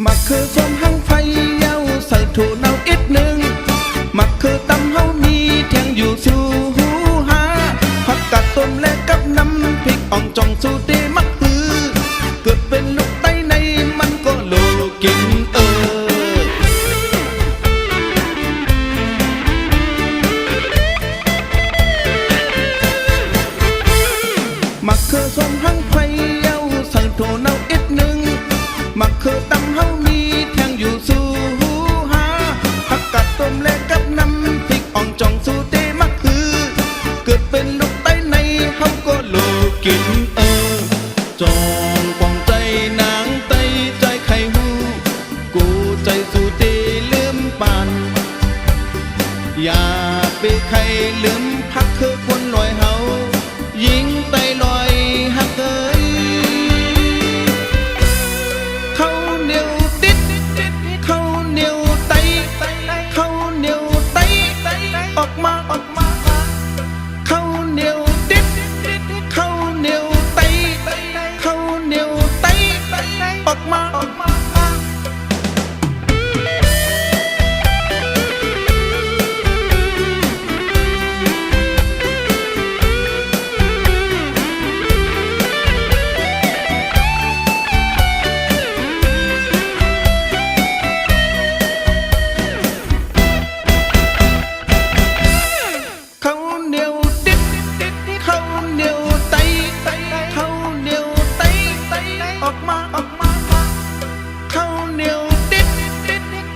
มักคือส้มหังไฟเย้าใส่ถั่วเน่าอีกหนึ่งมักคือตำเฮามีเทียงอยู่สู่หูหาผักกาดต้มและกับน้ำพริกอ่องจ่องสูเตมักฮือเกิดเป็นลูกไตในมันก็โลกินมักคือส้มหังไฟเย้าใส่ถั่วเน่าอีกหนึ่งมักคือตำเฮามีเทียงอยู่สู่หูหาผักกาดต้มและกับน้ำพริกอ่องจ่องสูเตมักฮือเกิดเป็นลูกไตในเฮาก็โลกินจองกวางใจนางไตใจไข่หูกูใจสูเตลืมปานอย่าไปใครลืมพักคือคนลอยเฮายิงไตลอยหักเอ้ยข้าวเหนียวติดข้าวเหนียวไตข้าวเหนียวไตออกมาข้าวเหนียวติดข้าวเหนียวไตข้าวเหนียวไตออกมาข้าวเหนียวติดข้าวเหนียวไตข้าวเหนียวไตออกมาข้าวเหนียวติด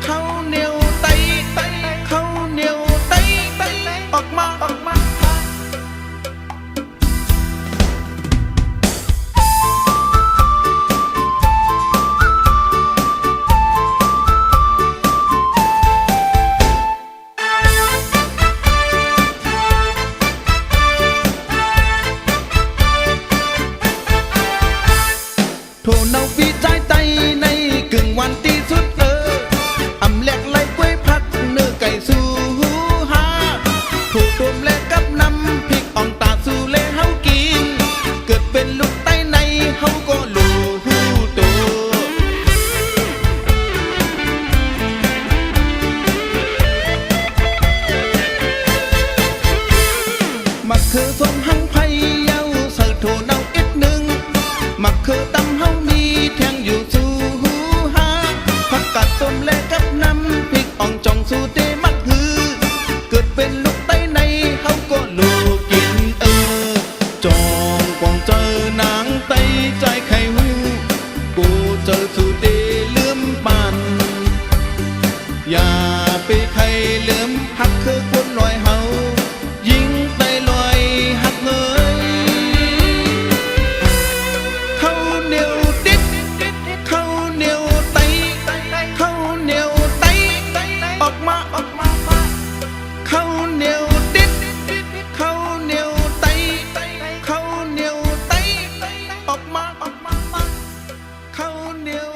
ข้าวเหนียวไตข้าวเหนียวไตออกมาโทเนาปีใจไตในกึ่งวันที่สุดอำแหลกไหลกล้วยผักเนื้อไก่สู่หูหาถูกต้มและกับน้ำพริกอ่องตาสู่เล่เฮากินเกิดเป็นลูกไตในเฮาก็รู้หูโตมักคือส้มหังไผ่เย้าใส่โทเนาอีกหนึ่งมักคือตำเฮามีเทียงอยู่สู่หูหาผักกาดต้มและกับน้ำพริกอ่องจ่องสูเตมักฮือเกิดเป็นลูกไตในเฮาก็โลกินจองกวางเจอนางไตใจไข่หูกูเจอสูเตลืมปานอย่าไปใครลืมหักคือคนลอยเฮายิงไตลอยหักเงยข้าวเหนียวติดข้าวเหนียวไตข้าวเหนียวไตออกมาข้าวเหนียวติดข้าวเหนียวไตข้าวเหนียวไตออกมาข้าวเหนียว